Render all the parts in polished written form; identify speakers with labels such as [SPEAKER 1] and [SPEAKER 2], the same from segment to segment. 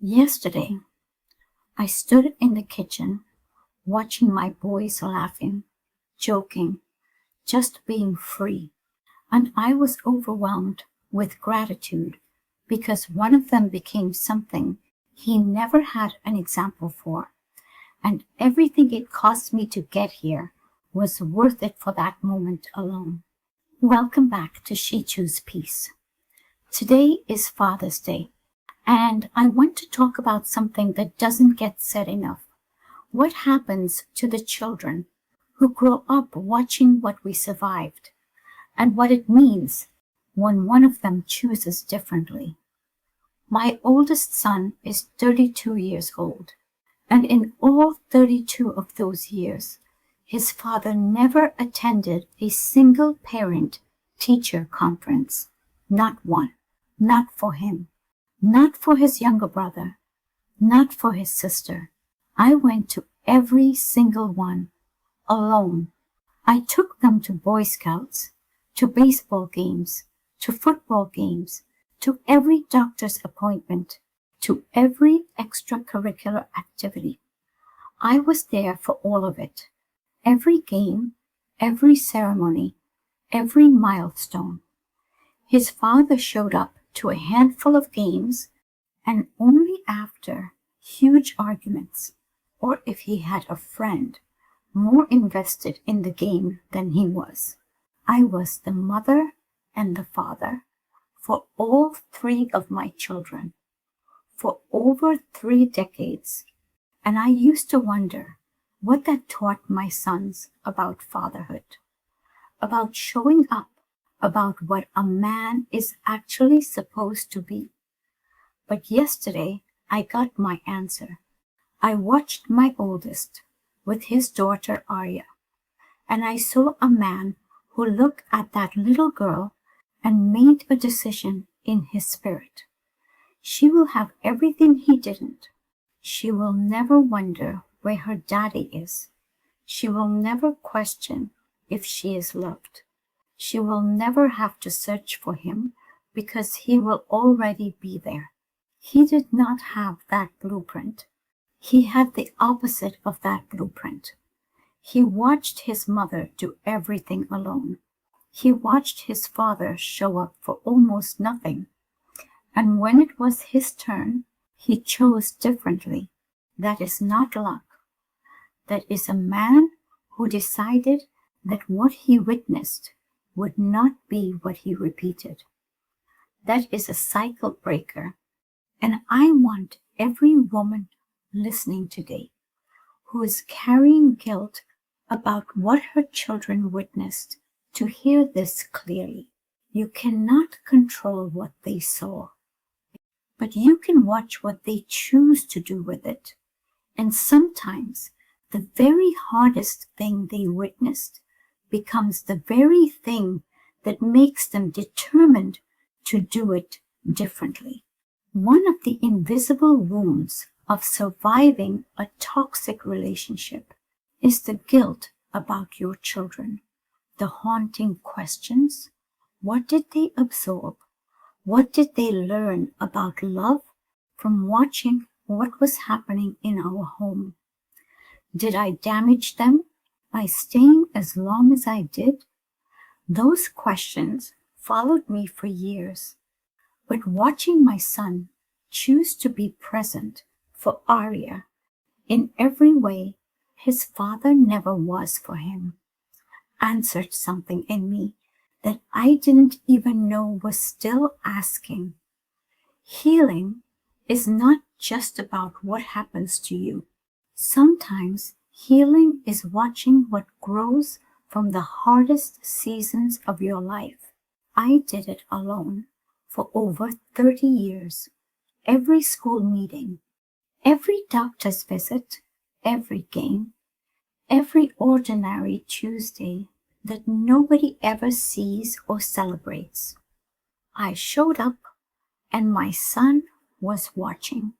[SPEAKER 1] Yesterday, I stood in the kitchen watching my boys laughing, joking, just being free, and I was overwhelmed with gratitude because one of them became something he never had an example for, and everything it cost me to get here was worth it for that moment alone. Welcome back to She Choose Peace. Today is Father's Day, and I want to talk about something that doesn't get said enough. What happens to the children who grow up watching what we survived, and what it means when one of them chooses differently? My oldest son is 32 years old, and in all 32 of those years, his father never attended a single parent-teacher conference. Not one. Not for him. Not for his younger brother. Not for his sister. I went to every single one, alone. I took them to Boy Scouts, to baseball games, to football games, to every doctor's appointment, to every extracurricular activity. I was there for all of it. Every game, every ceremony, every milestone. His father showed up to a handful of games, and only after huge arguments, or if he had a friend more invested in the game than he was. I was the mother and the father for all three of my children for over 3 decades, and I used to wonder what that taught my sons about fatherhood, about showing up, about what a man is actually supposed to be. But yesterday, I got my answer. I watched my oldest with his daughter Arya, and I saw a man who looked at that little girl and made a decision in his spirit. She will have everything he didn't. She will never wonder where her daddy is. She will never question if she is loved. She will never have to search for him because he will already be there. He did not have that blueprint. He had the opposite of that blueprint. He watched his mother do everything alone. He watched his father show up for almost nothing. And when it was his turn, he chose differently. That is not luck. That is a man who decided that what he witnessed would not be what he repeated. That is a cycle breaker. And I want every woman listening today who is carrying guilt about what her children witnessed to hear this clearly. You cannot control what they saw, but you can watch what they choose to do with it. And sometimes the very hardest thing they witnessed becomes the very thing that makes them determined to do it differently. One of the invisible wounds of surviving a toxic relationship is the guilt about your children, the haunting questions. What did they absorb? What did they learn about love from watching what was happening in our home? Did I damage them by staying as long as I did? Those questions followed me for years. But watching my son choose to be present for Arya in every way his father never was for him answered something in me that I didn't even know was still asking. Healing is not just about what happens to you. Sometimes healing is watching what grows from the hardest seasons of your life. I did it alone for over 30 years. Every school meeting, every doctor's visit, every game, every ordinary Tuesday that nobody ever sees or celebrates. I showed up and my son was watching.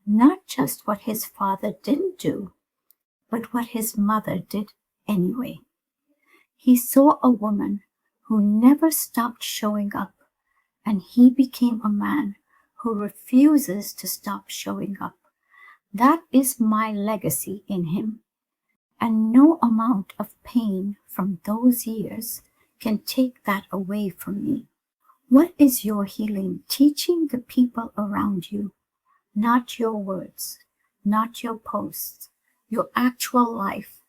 [SPEAKER 1] Not just what his father didn't do, but what his mother did anyway. He saw a woman who never stopped showing up, and he became a man who refuses to stop showing up. That is my legacy in him, and no amount of pain from those years can take that away from me. What is your healing teaching the people around you? Not your words, not your posts, your actual life,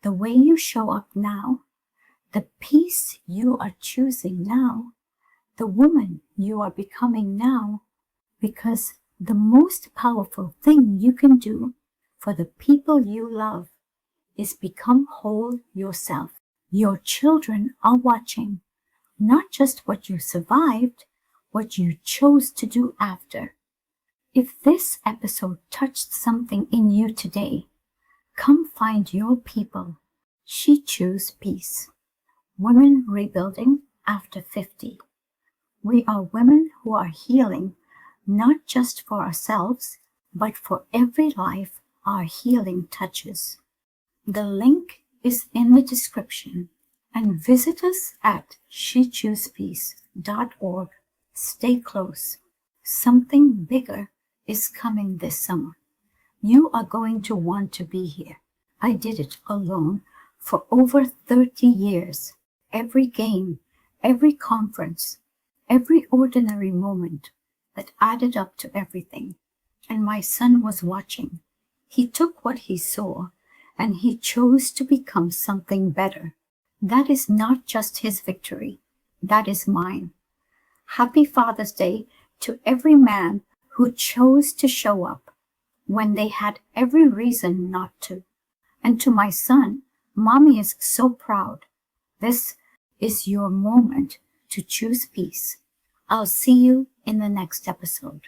[SPEAKER 1] the way you show up now, the peace you are choosing now, the woman you are becoming now, because the most powerful thing you can do for the people you love is become whole yourself. Your children are watching, not just what you survived, what you chose to do after. If this episode touched something in you today, come find your people. She Choose Peace. Women Rebuilding After 50. We are women who are healing, not just for ourselves, but for every life our healing touches. The link is in the description, and visit us at shechoosepeace.org. Stay close. Something bigger is coming this summer. You are going to want to be here. I did it alone for over 30 years. Every game, every conference, every ordinary moment that added up to everything. And my son was watching. He took what he saw and he chose to become something better. That is not just his victory. That is mine. Happy Father's Day to every man who chose to show up when they had every reason not to. And to my son, Mommy is so proud. This is your moment to choose peace. I'll see you in the next episode.